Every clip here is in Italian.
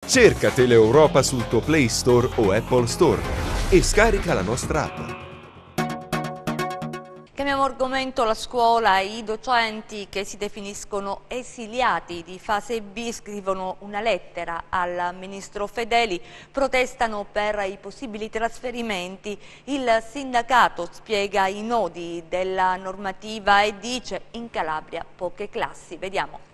Cerca Teleeuropa sul tuo Play Store o Apple Store e scarica la nostra app. Cambiamo argomento, la scuola. I docenti che si definiscono esiliati di fase B scrivono una lettera al ministro Fedeli, protestano per i possibili trasferimenti. Il sindacato spiega i nodi della normativa e dice: in Calabria poche classi. Vediamo.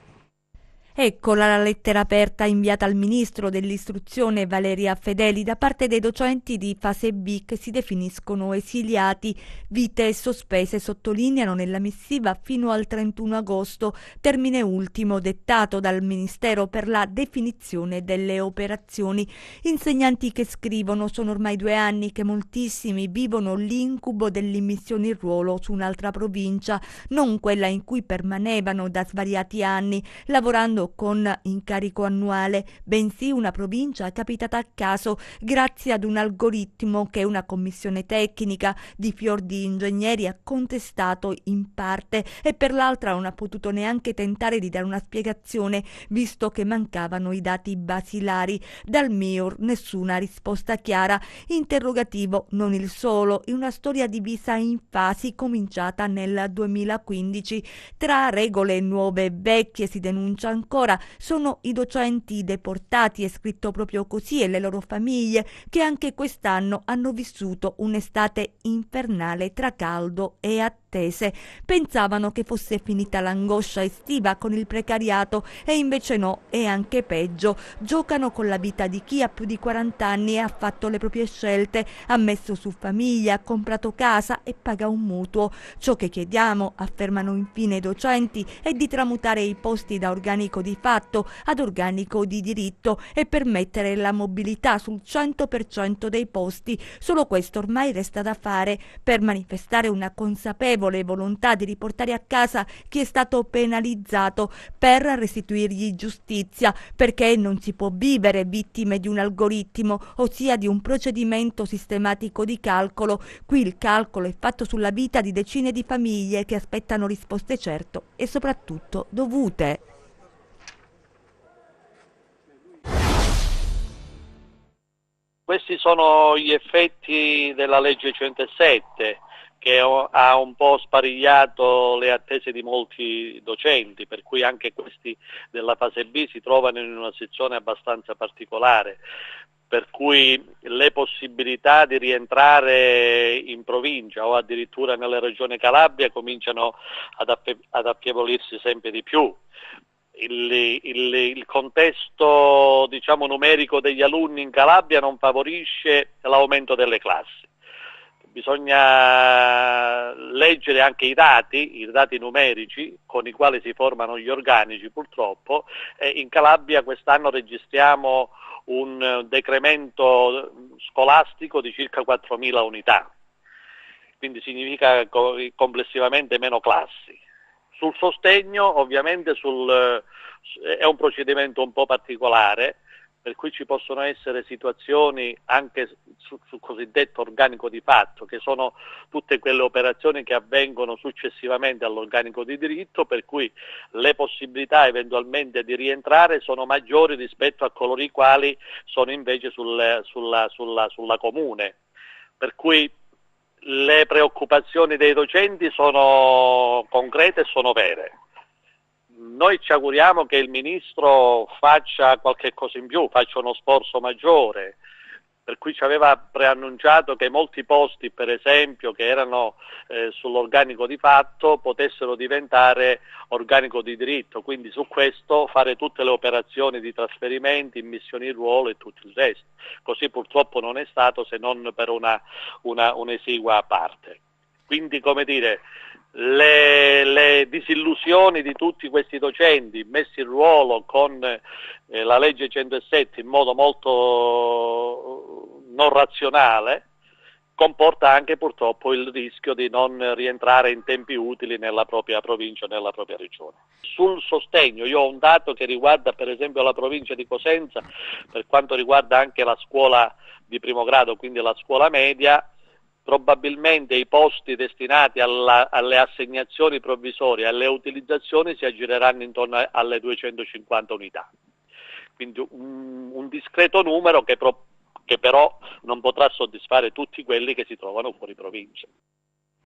Eccola la lettera aperta inviata al ministro dell'istruzione Valeria Fedeli da parte dei docenti di fase B che si definiscono esiliati. Vite sospese, sottolineano nella missiva, fino al 31 agosto, termine ultimo dettato dal Ministero per la definizione delle operazioni. Insegnanti che scrivono: sono ormai 2 anni che moltissimi vivono l'incubo dell'immissione in ruolo su un'altra provincia, non quella in cui permanevano da svariati anni, lavorando con incarico annuale, bensì una provincia capitata a caso grazie ad un algoritmo che una commissione tecnica di fior di ingegneri ha contestato in parte e per l'altra non ha potuto neanche tentare di dare una spiegazione, visto che mancavano i dati basilari. Dal MIUR nessuna risposta chiara, interrogativo non il solo, in una storia divisa in fasi cominciata nel 2015. Tra regole nuove e vecchie, si denuncia ancora, sono i docenti deportati, è scritto proprio così, e le loro famiglie, che anche quest'anno hanno vissuto un'estate infernale tra caldo e attese. Pensavano che fosse finita l'angoscia estiva con il precariato e invece no, è anche peggio. Giocano con la vita di chi ha più di 40 anni e ha fatto le proprie scelte, ha messo su famiglia, ha comprato casa e paga un mutuo. Ciò che chiediamo, affermano infine i docenti, è di tramutare i posti da organico di fatto ad organico di diritto e permettere la mobilità sul 100% dei posti. Solo questo ormai resta da fare per manifestare una consapevole volontà di riportare a casa chi è stato penalizzato, per restituirgli giustizia, perché non si può vivere vittime di un algoritmo, ossia di un procedimento sistematico di calcolo. Qui il calcolo è fatto sulla vita di decine di famiglie che aspettano risposte certe e soprattutto dovute. Questi sono gli effetti della legge 107, che ha un po' sparigliato le attese di molti docenti, per cui anche questi della fase B si trovano in una situazione abbastanza particolare, per cui le possibilità di rientrare in provincia o addirittura nella regione Calabria cominciano ad affievolirsi sempre di più. Il contesto, diciamo, numerico degli alunni in Calabria non favorisce l'aumento delle classi. Bisogna leggere anche i dati numerici con i quali si formano gli organici, purtroppo, e in Calabria quest'anno registriamo un decremento scolastico di circa 4.000 unità, quindi significa complessivamente meno classi. Sul sostegno ovviamente è un procedimento un po' particolare, per cui ci possono essere situazioni anche sul cosiddetto organico di fatto, che sono tutte quelle operazioni che avvengono successivamente all'organico di diritto, per cui le possibilità eventualmente di rientrare sono maggiori rispetto a coloro i quali sono invece sulla comune. Per cui le preoccupazioni dei docenti sono concrete e sono vere. Noi ci auguriamo che il Ministro faccia qualche cosa in più, faccia uno sforzo maggiore, per cui ci aveva preannunciato che molti posti, per esempio, che erano sull'organico di fatto, potessero diventare organico di diritto, quindi su questo fare tutte le operazioni di trasferimenti, immissioni in ruolo e tutto il resto. Così purtroppo non è stato, se non per un'esigua parte. Quindi, come dire, le disillusioni di tutti questi docenti messi in ruolo con la legge 107 in modo molto non razionale comporta anche purtroppo il rischio di non rientrare in tempi utili nella propria provincia, nella propria regione. Sul sostegno io ho un dato che riguarda per esempio la provincia di Cosenza, per quanto riguarda anche la scuola di primo grado, quindi la scuola media. Probabilmente i posti destinati alle assegnazioni provvisorie, alle utilizzazioni, si aggireranno intorno alle 250 unità. quindi un discreto numero che però non potrà soddisfare tutti quelli che si trovano fuori provincia.